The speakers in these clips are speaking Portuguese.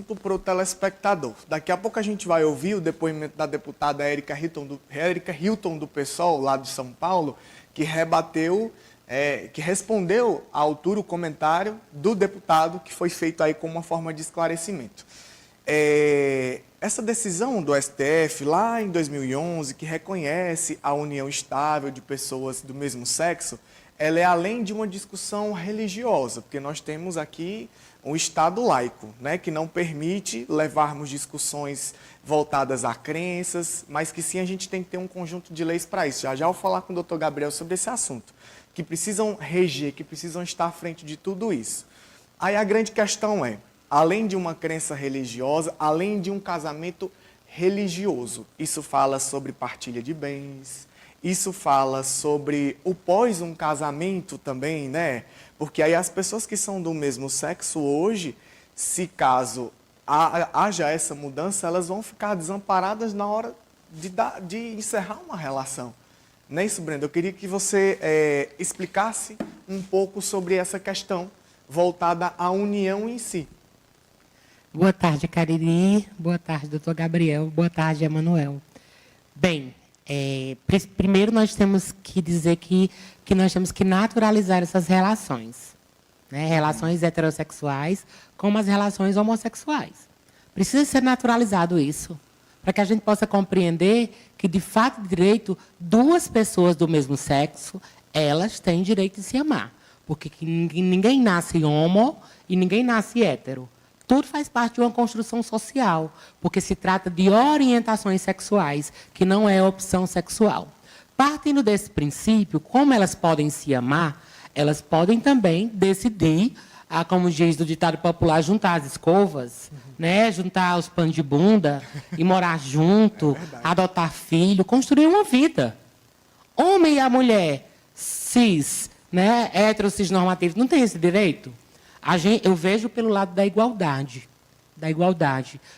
para o telespectador. Daqui a pouco a gente vai ouvir o depoimento da deputada Érica Hilton do PSOL, lá de São Paulo, que rebateu, que respondeu à altura o comentário do deputado, que foi feito aí como uma forma de esclarecimento. Essa decisão do STF, lá em 2011, que reconhece a união estável de pessoas do mesmo sexo, ela é além de uma discussão religiosa, porque nós temos aqui um Estado laico, né, que não permite levarmos discussões voltadas a crenças, mas que sim a gente tem que ter um conjunto de leis para isso. Já já eu vou falar com o doutor Gabriel sobre esse assunto, que precisam reger, que precisam estar à frente de tudo isso. Aí a grande questão é, além de uma crença religiosa, além de um casamento religioso, isso fala sobre partilha de bens, isso fala sobre o pós um casamento também, né? Porque aí as pessoas que são do mesmo sexo hoje, se caso haja essa mudança, elas vão ficar desamparadas na hora de encerrar uma relação. Não é isso, Brenda? Eu queria que você explicasse um pouco sobre essa questão voltada à união em si. Boa tarde, Cariri. Boa tarde, doutor Gabriel. Boa tarde, Emanuel. Bem, primeiro nós temos que dizer que nós temos que naturalizar essas relações, né? Relações heterossexuais como as relações homossexuais. Precisa ser naturalizado isso, para que a gente possa compreender que, de fato, direito, duas pessoas do mesmo sexo, elas têm direito de se amar. Porque ninguém nasce homo e ninguém nasce hétero. Tudo faz parte de uma construção social, porque se trata de orientações sexuais, que não é opção sexual. Partindo desse princípio, como elas podem se amar, elas podem também decidir, como diz do ditado popular, juntar as escovas, né? Juntar os panos de bunda e morar junto, adotar filho, construir uma vida. Homem e a mulher cis, né? Hétero, cis normativo, não tem esse direito? Eu vejo pelo lado da igualdade,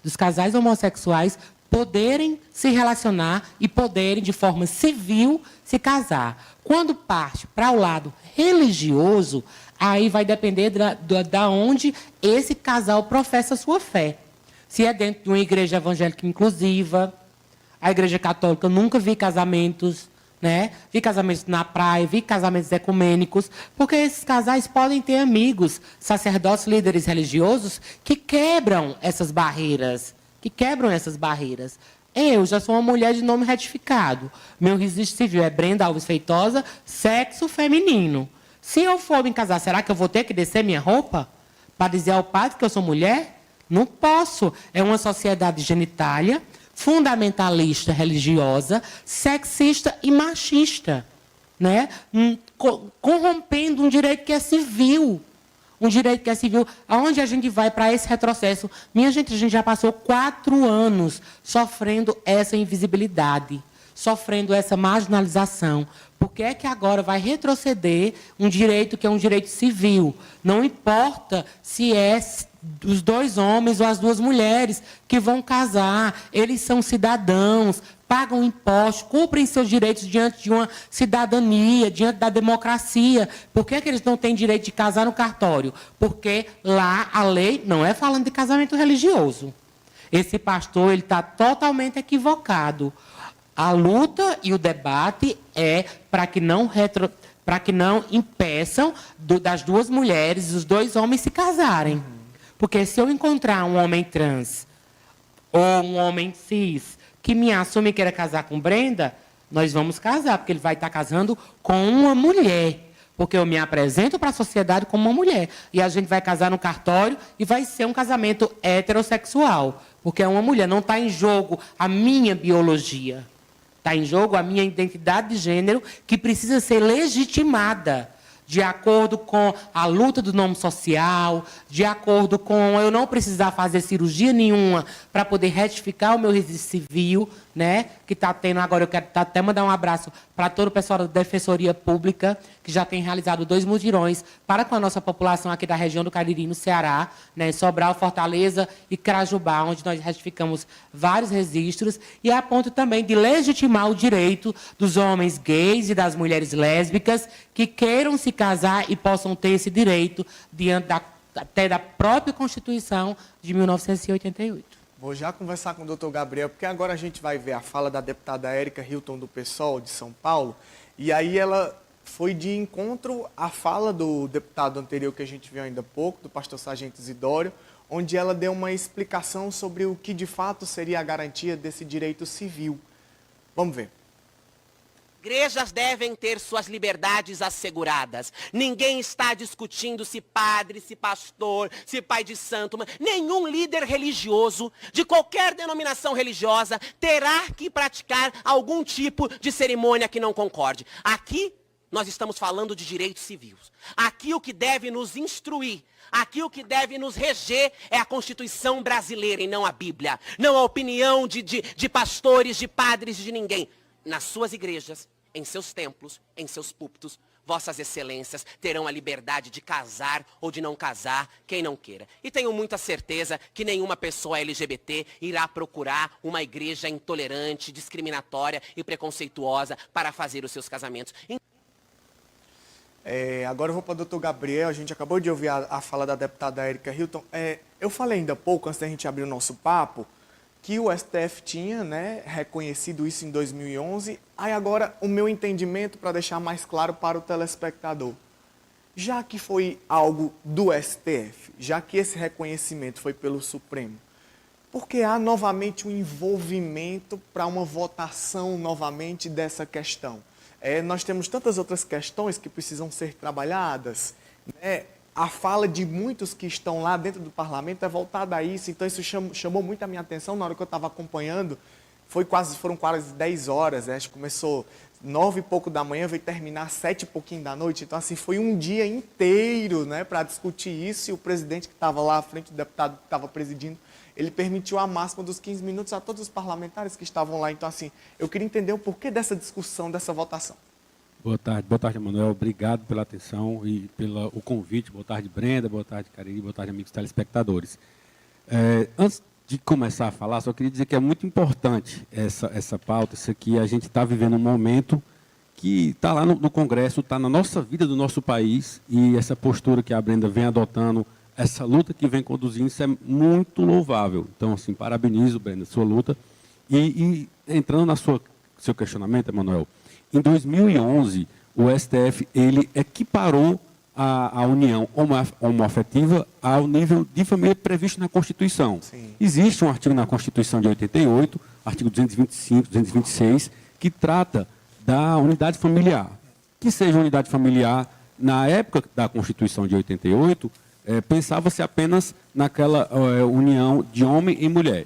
dos casais homossexuais poderem se relacionar e poderem, de forma civil, se casar. Quando parte para o lado religioso, aí vai depender da onde esse casal professa a sua fé. Se é dentro de uma igreja evangélica inclusiva, a igreja católica, eu nunca vi casamentos, né? Vi casamentos na praia, vi casamentos ecumênicos, porque esses casais podem ter amigos, sacerdotes, líderes religiosos, que quebram essas barreiras. Eu já sou uma mulher de nome retificado. Meu registro civil é Brenda Alves Feitosa, sexo feminino. Se eu for me casar, será que eu vou ter que descer minha roupa para dizer ao padre que eu sou mulher? Não posso. É uma sociedade genitália, fundamentalista religiosa, sexista e machista, né? Corrompendo um direito que é civil. Um direito que é civil. Aonde a gente vai para esse retrocesso? Minha gente, a gente já passou 4 anos sofrendo essa invisibilidade, sofrendo essa marginalização. Por que é que agora vai retroceder um direito que é um direito civil? Não importa se é os 2 homens ou as 2 mulheres que vão casar, eles são cidadãos, pagam impostos, cumprem seus direitos diante de uma cidadania, diante da democracia. Por que eles não têm direito de casar no cartório? Porque lá a lei não é falando de casamento religioso. Esse pastor ele está totalmente equivocado. A luta e o debate é para que não impeçam das 2 mulheres e os 2 homens se casarem. Porque se eu encontrar um homem trans ou um homem cis que me assume e queira casar com Brenda, nós vamos casar, porque ele vai estar casando com uma mulher. Porque eu me apresento para a sociedade como uma mulher. E a gente vai casar no cartório e vai ser um casamento heterossexual. Porque é uma mulher, não está em jogo a minha biologia. Está em jogo a minha identidade de gênero, que precisa ser legitimada de acordo com a luta do nome social, de acordo com eu não precisar fazer cirurgia nenhuma para poder retificar o meu registro civil, né? Que está tendo agora, eu quero até mandar um abraço para todo o pessoal da Defensoria Pública, que já tem realizado 2 mutirões para com a nossa população aqui da região do Cariri, no Ceará, né? Sobral, Fortaleza e Crajubá, onde nós retificamos vários registros, e a ponto também de legitimar o direito dos homens gays e das mulheres lésbicas que queiram se casar e possam ter esse direito diante até da própria Constituição de 1988. Vou já conversar com o doutor Gabriel, porque agora a gente vai ver a fala da deputada Érica Hilton do PSOL de São Paulo, e aí ela foi de encontro à fala do deputado anterior que a gente viu ainda há pouco, do pastor Sargento Isidório, onde ela deu uma explicação sobre o que de fato seria a garantia desse direito civil. Vamos ver. Igrejas devem ter suas liberdades asseguradas. Ninguém está discutindo se padre, se pastor, se pai de santo. Nenhum líder religioso, de qualquer denominação religiosa, terá que praticar algum tipo de cerimônia que não concorde. Aqui, nós estamos falando de direitos civis. Aqui o que deve nos instruir, aqui o que deve nos reger é a Constituição brasileira e não a Bíblia. Não a opinião de pastores, de padres, de ninguém. Nas suas igrejas, em seus templos, em seus púlpitos, vossas excelências terão a liberdade de casar ou de não casar, quem não queira. E tenho muita certeza que nenhuma pessoa LGBT irá procurar uma igreja intolerante, discriminatória e preconceituosa para fazer os seus casamentos. Agora eu vou para o doutor Gabriel. A gente acabou de ouvir a fala da deputada Érica Hilton. Eu falei ainda há pouco, antes da gente abrir o nosso papo, que o STF tinha, né, reconhecido isso em 2011. Aí agora o meu entendimento, para deixar mais claro para o telespectador. Já que foi algo do STF, já que esse reconhecimento foi pelo Supremo, porque há novamente um envolvimento para uma votação novamente dessa questão? Nós temos tantas outras questões que precisam ser trabalhadas, né? A fala de muitos que estão lá dentro do parlamento é voltada a isso, então isso chamou muito a minha atenção na hora que eu estava acompanhando. Foram quase 10 horas, acho que começou 9 e pouco da manhã, veio terminar 7 e pouquinho da noite, então assim, foi um dia inteiro, né, para discutir isso, e o presidente que estava lá à frente, o deputado que estava presidindo, ele permitiu a máxima dos 15 minutos a todos os parlamentares que estavam lá. Então assim, eu queria entender o porquê dessa discussão, dessa votação. Boa tarde, Emanuel. Obrigado pela atenção e pelo convite. Boa tarde, Brenda. Boa tarde, Cariri. Boa tarde, amigos telespectadores. Antes de começar a falar, só queria dizer que é muito importante essa pauta. Isso aqui, a gente está vivendo um momento que está lá no Congresso, está na nossa vida do nosso país, e essa postura que a Brenda vem adotando, essa luta que vem conduzindo, isso é muito louvável. Então, assim, parabenizo, Brenda, sua luta. E entrando no seu questionamento, Emanuel, em 2011, o STF ele equiparou a união homoafetiva ao nível de família previsto na Constituição. Sim. Existe um artigo na Constituição de 88, artigo 225, 226, que trata da unidade familiar. Que seja unidade familiar, na época da Constituição de 88, pensava-se apenas naquela união de homem e mulher.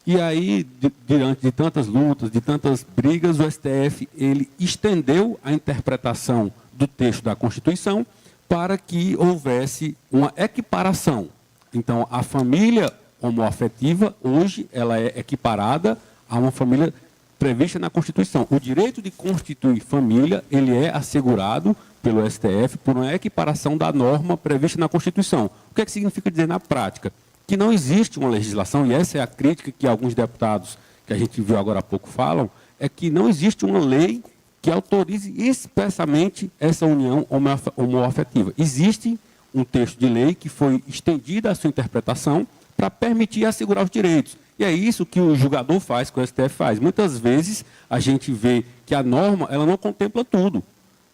E aí, diante de tantas lutas, de tantas brigas, o STF ele estendeu a interpretação do texto da Constituição para que houvesse uma equiparação. Então, a família homoafetiva, hoje, ela é equiparada a uma família prevista na Constituição. O direito de constituir família, ele é assegurado pelo STF por uma equiparação da norma prevista na Constituição. O que é que significa dizer na prática? Que não existe uma legislação, e essa é a crítica que alguns deputados que a gente viu agora há pouco falam, é que não existe uma lei que autorize expressamente essa união homoafetiva. Existe um texto de lei que foi estendida a sua interpretação para permitir e assegurar os direitos. E é isso que o julgador faz, que o STF faz. Muitas vezes a gente vê que a norma ela não contempla tudo.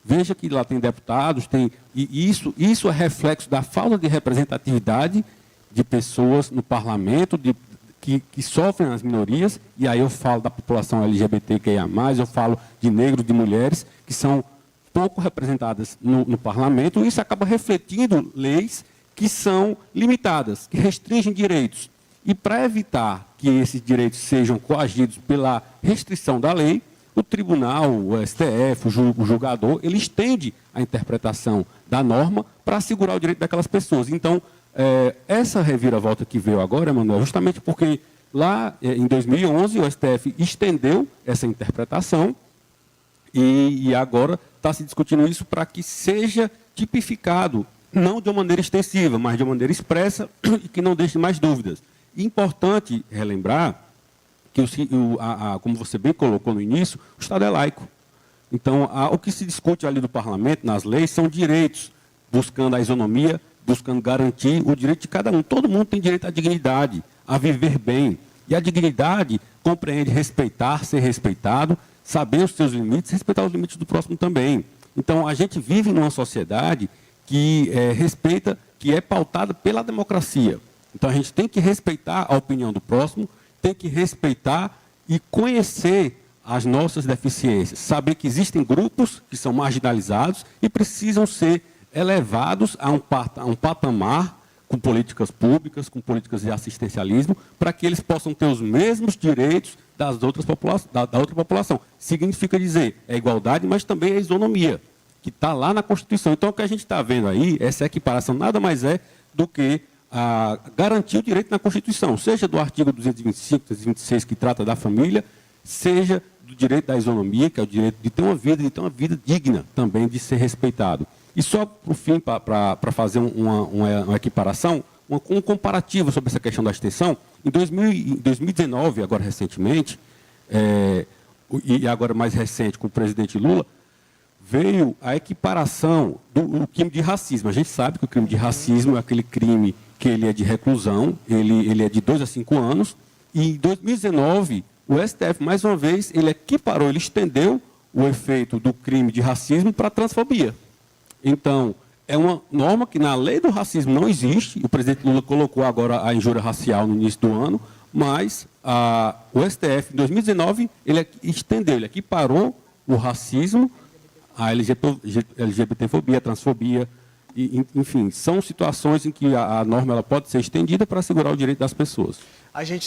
Veja que lá tem deputados, e isso é reflexo da falta de representatividade de pessoas no parlamento, que sofrem as minorias, e aí eu falo da população LGBTQIA+, eu falo de negros, de mulheres, que são pouco representadas no parlamento, e isso acaba refletindo leis que são limitadas, que restringem direitos. E para evitar que esses direitos sejam coagidos pela restrição da lei, o tribunal, o STF, o julgador, ele estende a interpretação da norma para assegurar o direito daquelas pessoas. Então, essa reviravolta que veio agora, Emanuel, justamente porque lá em 2011 o STF estendeu essa interpretação e agora está se discutindo isso para que seja tipificado, não de uma maneira extensiva, mas de uma maneira expressa e que não deixe mais dúvidas. Importante relembrar que, como você bem colocou no início, o Estado é laico. Então, o que se discute ali do parlamento, nas leis, são direitos, buscando a isonomia buscando garantir o direito de cada um. Todo mundo tem direito à dignidade, a viver bem. E a dignidade compreende respeitar, ser respeitado, saber os seus limites, respeitar os limites do próximo também. Então, a gente vive numa sociedade que respeita, que é pautada pela democracia. Então, a gente tem que respeitar a opinião do próximo, tem que respeitar e conhecer as nossas deficiências, saber que existem grupos que são marginalizados e precisam ser elevados a um patamar com políticas públicas, com políticas de assistencialismo, para que eles possam ter os mesmos direitos da outra população. Significa dizer, é igualdade, mas também é isonomia, que está lá na Constituição. Então, o que a gente está vendo aí, essa equiparação nada mais é do que garantir o direito na Constituição, seja do artigo 225, 226, que trata da família, seja do direito da isonomia, que é o direito de ter uma vida digna também de ser respeitado. E só, por fim, para fazer uma equiparação, um comparativo sobre essa questão da extensão, em 2019, agora recentemente, e agora mais recente com o presidente Lula, veio a equiparação do crime de racismo. A gente sabe que o crime de racismo é aquele crime que ele é de reclusão, ele é de 2 a 5 anos, e em 2019, o STF, mais uma vez, ele equiparou, ele estendeu o efeito do crime de racismo para a transfobia. Então, é uma norma que na lei do racismo não existe, o presidente Lula colocou agora a injúria racial no início do ano, mas o STF, em 2019, ele estendeu, ele equiparou o racismo, a LGBTfobia, a transfobia, enfim, são situações em que a norma ela pode ser estendida para assegurar o direito das pessoas. A gente